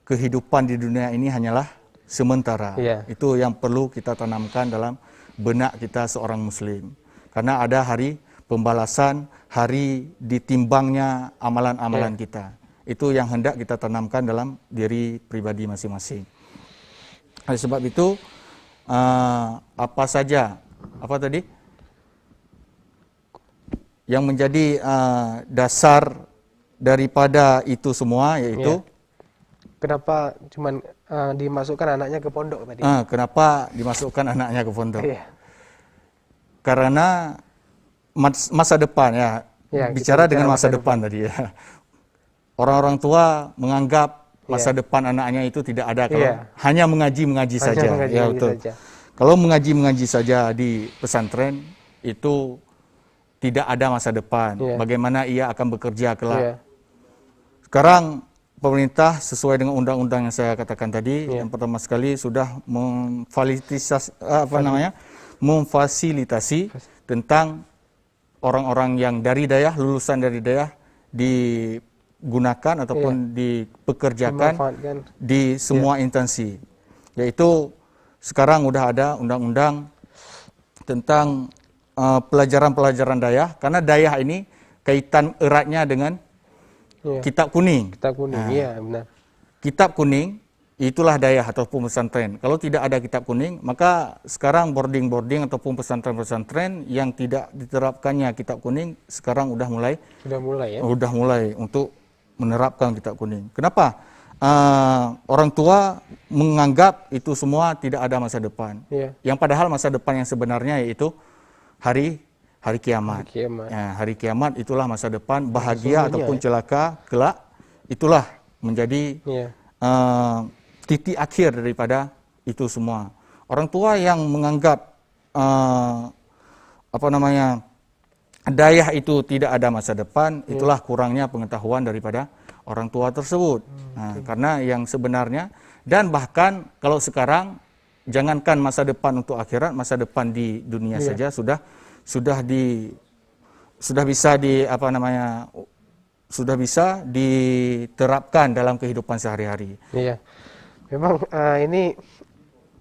kehidupan di dunia ini hanyalah sementara. Itu yang perlu kita tanamkan dalam benak kita seorang muslim. Karena ada hari pembalasan, hari ditimbangnya amalan-amalan kita. Itu yang hendak kita tanamkan dalam diri pribadi masing-masing. Oleh sebab itu, apa saja, apa tadi? Yang menjadi dasar daripada itu semua, yaitu kenapa cuman dimasukkan anaknya ke pondok tadi? Kenapa dimasukkan anaknya ke pondok? Karena masa depan bicara dengan masa depan tadi ya. Orang-orang tua menganggap masa depan anaknya itu tidak ada kalau hanya mengaji saja. Betul. Kalau mengaji saja di pesantren itu tidak ada masa depan. Bagaimana ia akan bekerja kelak? Sekarang pemerintah sesuai dengan undang-undang yang saya katakan tadi, yang pertama sekali sudah memfasilitasi tentang orang-orang yang dari dayah, lulusan dari dayah digunakan ataupun dipekerjakan di semua instansi. Yaitu sekarang udah ada undang-undang tentang pelajaran-pelajaran dayah, karena dayah ini kaitan eratnya dengan kitab kuning. Kitab kuning, benar. Kitab kuning itulah dayah ataupun pesantren. Kalau tidak ada kitab kuning, maka sekarang boarding ataupun pesantren-pesantren yang tidak diterapkannya kitab kuning sekarang sudah mulai untuk menerapkan kitab kuning. Kenapa? Orang tua menganggap itu semua tidak ada masa depan. Yang padahal masa depan yang sebenarnya yaitu hari kiamat. Hari kiamat itulah masa depan bahagia ataupun celaka kelak. Itulah menjadi titik akhir daripada itu semua. Orang tua yang menganggap dayah itu tidak ada masa depan, itulah kurangnya pengetahuan daripada orang tua tersebut. Nah, karena yang sebenarnya, dan bahkan kalau sekarang jangankan masa depan untuk akhirat, masa depan di dunia saja sudah bisa sudah bisa diterapkan dalam kehidupan sehari-hari. Iya, memang ini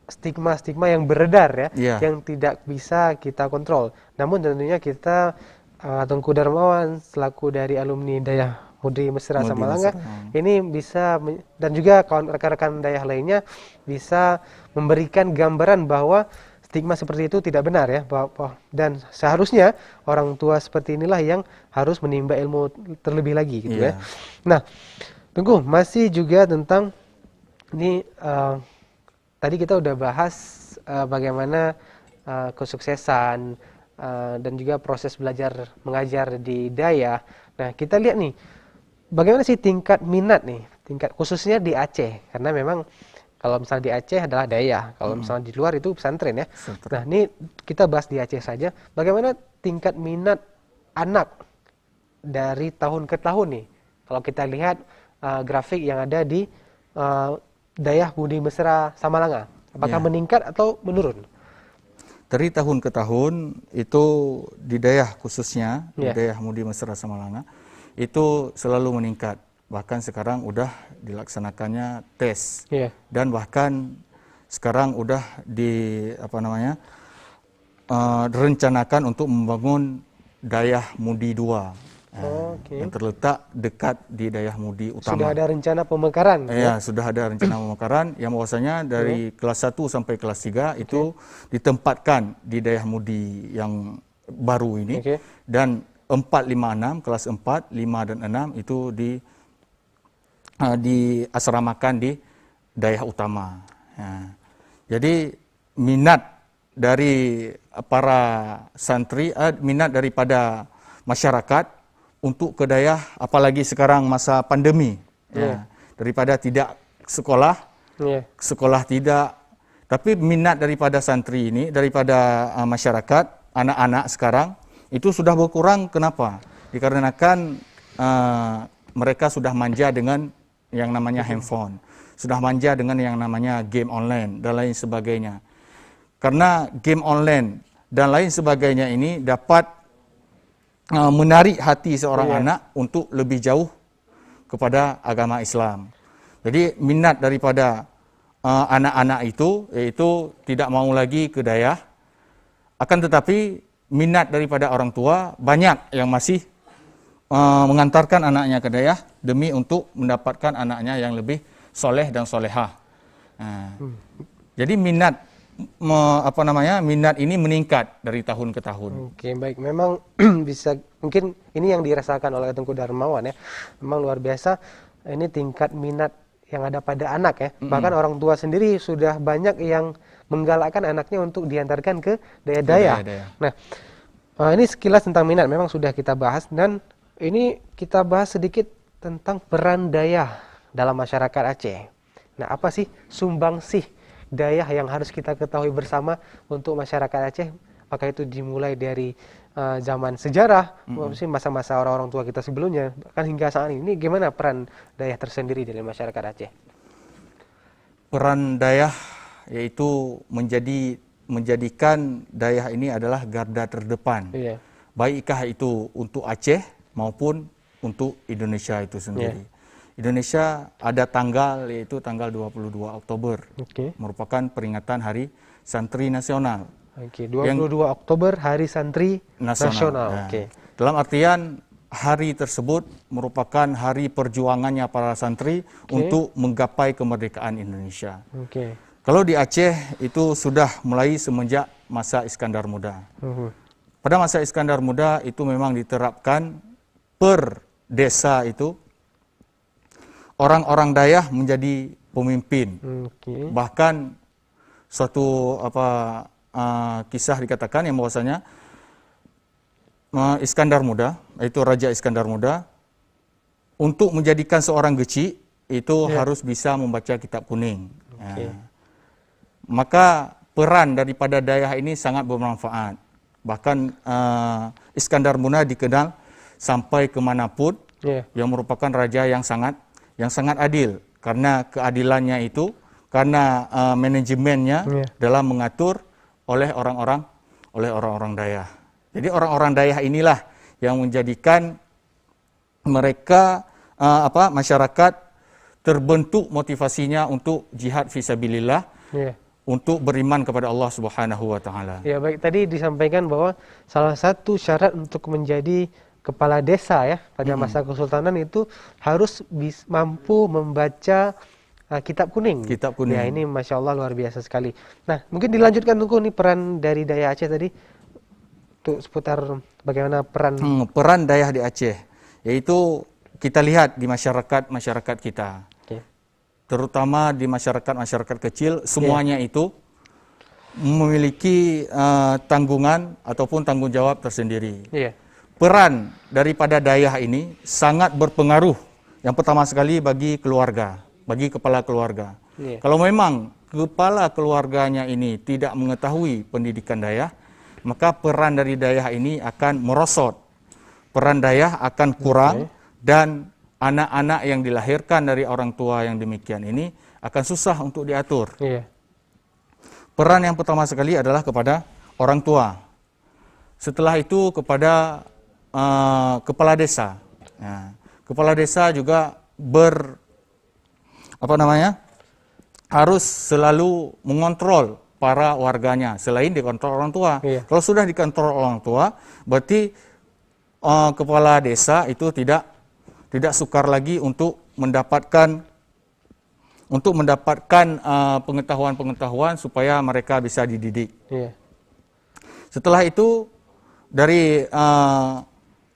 stigma-stigma yang beredar ya, yang tidak bisa kita kontrol. Namun tentunya kita Tengku Darmawan selaku dari alumni Dayah Mudi Mesra Samalanga ini bisa dan juga kawan rekan-rekan Dayah lainnya bisa memberikan gambaran bahwa stigma seperti itu tidak benar ya, dan seharusnya orang tua seperti inilah yang harus menimba ilmu terlebih lagi gitu ya. Nah, Tengku masih juga tentang ini tadi kita udah bahas bagaimana kesuksesan dan juga proses belajar mengajar di Dayah. Nah, kita lihat nih bagaimana sih tingkat minat nih, tingkat khususnya di Aceh, karena memang kalau misalnya di Aceh adalah Dayah, kalau misalnya di luar itu pesantren ya. Nah, ini kita bahas di Aceh saja. Bagaimana tingkat minat anak dari tahun ke tahun nih? Kalau kita lihat grafik yang ada di Dayah Mudi Mesra Samalanga, apakah meningkat atau menurun? Dari tahun ke tahun itu di Dayah khususnya, di Dayah Mudi Mesra Samalanga itu selalu meningkat. Bahkan sekarang udah dilaksanakannya tes, dan bahkan sekarang udah direncanakan untuk membangun Dayah Mudi 2 yang terletak dekat di Dayah Mudi Utama. Sudah ada rencana pemekaran? Ya, sudah ada rencana pemekaran yang bahwasanya dari kelas 1 sampai kelas 3 itu ditempatkan di Dayah Mudi yang baru ini, dan 4, 5, 6, kelas 4, 5, dan 6 itu diasramakan di Dayah Utama. Ya. Jadi minat dari para santri, minat daripada masyarakat untuk ke Dayah, apalagi sekarang masa pandemi, daripada tidak sekolah, sekolah tidak, tapi minat daripada santri ini, daripada masyarakat, anak-anak sekarang itu sudah berkurang. Kenapa? Dikarenakan mereka sudah manja dengan yang namanya handphone, sudah manja dengan yang namanya game online dan lain sebagainya. Karena game online dan lain sebagainya ini dapat menarik hati seorang anak untuk lebih jauh kepada agama Islam. Jadi minat daripada anak-anak itu yaitu tidak mau lagi ke Dayah, akan tetapi minat daripada orang tua banyak yang masih mengantarkan anaknya ke Dayah demi untuk mendapatkan anaknya yang lebih soleh dan solehah. Jadi minat minat ini meningkat dari tahun ke tahun. Oke, baik. Memang bisa, mungkin ini yang dirasakan oleh Tengku Darmawan ya. Memang luar biasa ini tingkat minat yang ada pada anak ya. Bahkan orang tua sendiri sudah banyak yang menggalakkan anaknya untuk diantarkan ke Dayah. Nah, ini sekilas tentang minat memang sudah kita bahas, dan ini kita bahas sedikit tentang peran Dayah dalam masyarakat Aceh. Nah, apa sih sumbangsih Dayah yang harus kita ketahui bersama untuk masyarakat Aceh? Apakah itu dimulai dari zaman sejarah, masa-masa orang-orang tua kita sebelumnya, bahkan hingga saat ini gimana peran Dayah tersendiri dari masyarakat Aceh? Peran Dayah yaitu menjadikan Dayah ini adalah garda terdepan, baikkah itu untuk Aceh maupun untuk Indonesia itu sendiri. Indonesia ada tanggal, yaitu tanggal 22 Oktober, merupakan peringatan Hari Santri Nasional. 22 Oktober Hari Santri Nasional. Dalam artian hari tersebut merupakan hari perjuangannya para santri untuk menggapai kemerdekaan Indonesia. Kalau di Aceh itu sudah mulai semenjak masa Iskandar Muda. Pada masa Iskandar Muda itu memang diterapkan per desa itu orang-orang Dayah menjadi pemimpin. Bahkan suatu kisah dikatakan yang bahwasanya Iskandar Muda, yaitu Raja Iskandar Muda, untuk menjadikan seorang geci itu harus bisa membaca kitab kuning. Maka peran daripada Dayah ini sangat bermanfaat. Bahkan Iskandar Muda dikenal sampai kemanapun, Iya. yang merupakan raja yang sangat adil, karena keadilannya itu, karena manajemennya Iya. dalam mengatur oleh orang-orang Dayak. Jadi orang-orang Dayak inilah yang menjadikan mereka masyarakat terbentuk motivasinya untuk jihad fisabilillah, Iya. untuk beriman kepada Allah Subhanahu wa taala. Ya, baik, tadi disampaikan bahwa salah satu syarat untuk menjadi kepala desa ya pada masa kesultanan itu harus mampu membaca kitab kuning. Kitab kuning. Ya, ini Masya Allah luar biasa sekali. Nah, mungkin dilanjutkan Tungku nih peran dari Dayak Aceh tadi untuk seputar bagaimana peran. Peran Dayak di Aceh, yaitu kita lihat di masyarakat kita. Oke. Terutama di masyarakat kecil, semuanya itu memiliki tanggungan ataupun tanggung jawab tersendiri. Iya. Peran daripada Dayak ini sangat berpengaruh. Yang pertama sekali bagi keluarga, bagi kepala keluarga. Iya. Kalau memang kepala keluarganya ini tidak mengetahui pendidikan Dayak, maka peran dari Dayak ini akan merosot. Peran Dayak akan kurang, dan anak-anak yang dilahirkan dari orang tua yang demikian ini akan susah untuk diatur. Iya. Peran yang pertama sekali adalah kepada orang tua. Setelah itu kepada kepala desa. Nah, kepala desa juga harus selalu mengontrol para warganya selain dikontrol orang tua. Iya. Kalau sudah dikontrol orang tua, berarti kepala desa itu tidak sukar lagi untuk mendapatkan pengetahuan-pengetahuan supaya mereka bisa dididik. Iya. Setelah itu dari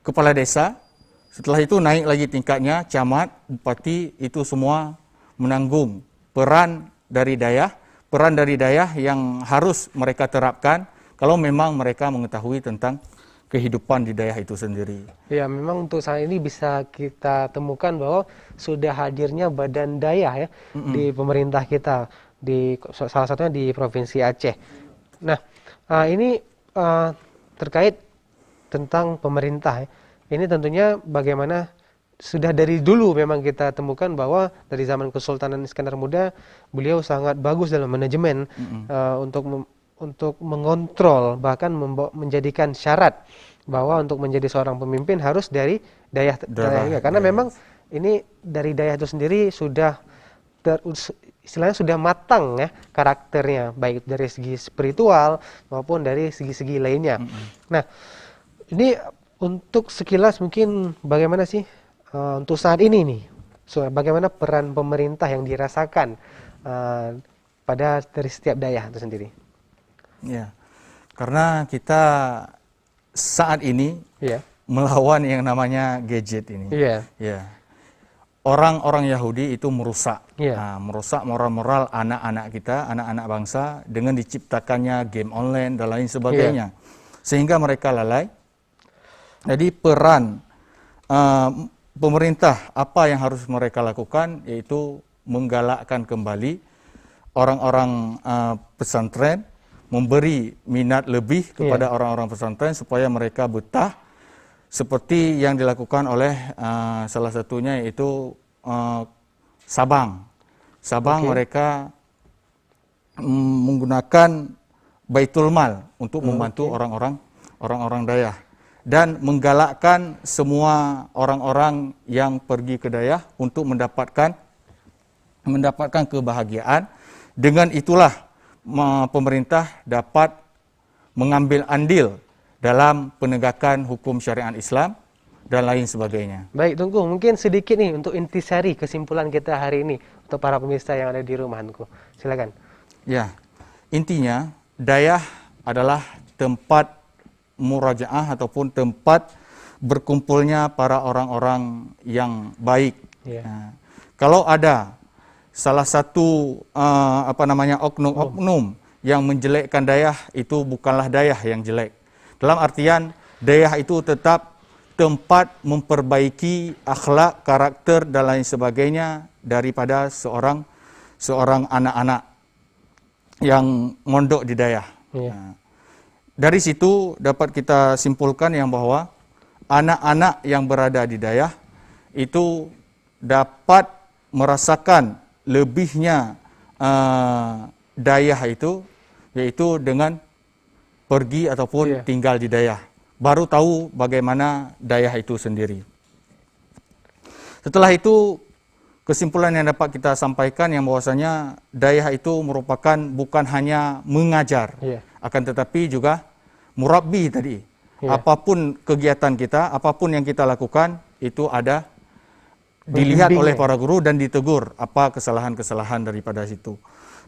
kepala desa, setelah itu naik lagi tingkatnya, camat, bupati, itu semua menanggung peran dari Dayak yang harus mereka terapkan kalau memang mereka mengetahui tentang kehidupan di Dayak itu sendiri. Ya, memang untuk saat ini bisa kita temukan bahwa sudah hadirnya badan Dayak ya di pemerintah kita, di salah satunya di Provinsi Aceh. Nah, ini terkait tentang pemerintah ya. Ini tentunya bagaimana sudah dari dulu memang kita temukan bahwa dari zaman Kesultanan Iskandar Muda beliau sangat bagus dalam manajemen untuk mengontrol, bahkan menjadikan syarat bahwa untuk menjadi seorang pemimpin harus dari Dayaknya, karena memang ini dari Dayak itu sendiri sudah istilahnya sudah matang ya karakternya, baik dari segi spiritual maupun dari segi-segi lainnya. Nah, ini untuk sekilas mungkin bagaimana sih untuk saat ini nih, bagaimana peran pemerintah yang dirasakan pada dari setiap Dayak itu sendiri? Ya, karena kita saat ini Iya. melawan yang namanya gadget ini. Iya. Ya. Orang-orang Yahudi itu merusak, Iya. merusak moral-moral anak-anak kita, anak-anak bangsa dengan diciptakannya game online dan lain sebagainya, sehingga mereka lalai. Jadi peran pemerintah apa yang harus mereka lakukan, yaitu menggalakkan kembali orang-orang pesantren, memberi minat lebih kepada orang-orang pesantren supaya mereka betah, seperti yang dilakukan oleh salah satunya yaitu Sabang. Mereka menggunakan Baitul Mal untuk membantu orang-orang Dayak dan menggalakkan semua orang-orang yang pergi ke Dayak untuk mendapatkan kebahagiaan. Dengan itulah pemerintah dapat mengambil andil dalam penegakan hukum syariat Islam dan lain sebagainya. Baik, Tungku, mungkin sedikit nih untuk intisari kesimpulan kita hari ini untuk para pemirsa yang ada di rumah, Tungku. Silakan. Ya, intinya Dayak adalah tempat murajaah ataupun tempat berkumpulnya para orang-orang yang baik. Nah, kalau ada salah satu oknum yang menjelekkan Dayak, itu bukanlah Dayak yang jelek. Dalam artian Dayak itu tetap tempat memperbaiki akhlak, karakter dan lain sebagainya daripada seorang anak-anak yang mondok di Dayak. Nah, dari situ dapat kita simpulkan yang bahwa anak-anak yang berada di dayah itu dapat merasakan lebihnya dayah itu, yaitu dengan pergi ataupun tinggal di dayah. Baru tahu bagaimana dayah itu sendiri. Setelah itu, kesimpulan yang dapat kita sampaikan yang bahwasanya dayah itu merupakan bukan hanya mengajar, akan tetapi juga murabbi tadi. Apapun kegiatan kita, apapun yang kita lakukan, itu ada dilihat oleh para guru dan ditegur apa kesalahan-kesalahan daripada situ.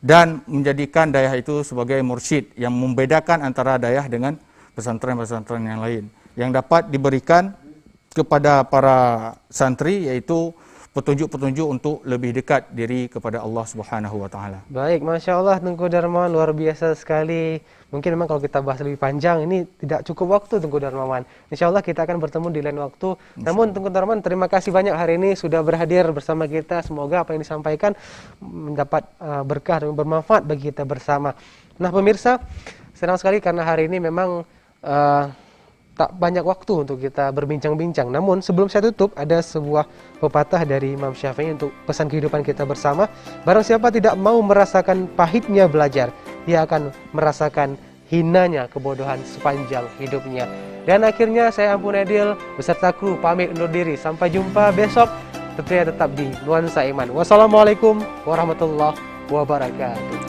Dan menjadikan dayah itu sebagai mursyid yang membedakan antara dayah dengan pesantren-pesantren yang lain. Yang dapat diberikan kepada para santri yaitu petunjuk-petunjuk untuk lebih dekat diri kepada Allah Subhanahu wa taala. Baik, Masya Allah Tengku Darmawan, luar biasa sekali. Mungkin memang kalau kita bahas lebih panjang ini tidak cukup waktu Tengku Darmawan. Insya Allah kita akan bertemu di lain waktu. Namun Tengku Darmawan, terima kasih banyak hari ini sudah berhadir bersama kita. Semoga apa yang disampaikan mendapat berkah dan bermanfaat bagi kita bersama. Nah pemirsa, senang sekali karena hari ini memang tak banyak waktu untuk kita berbincang-bincang. Namun sebelum saya tutup, ada sebuah pepatah dari Imam Syafi'i untuk pesan kehidupan kita bersama. Barang siapa tidak mau merasakan pahitnya belajar, dia akan merasakan hinanya kebodohan sepanjang hidupnya. Dan akhirnya saya Ampun Adil beserta kru pamit undur diri. Sampai jumpa besok, tentunya tetap di Nuansa Iman. Wassalamualaikum warahmatullahi wabarakatuh.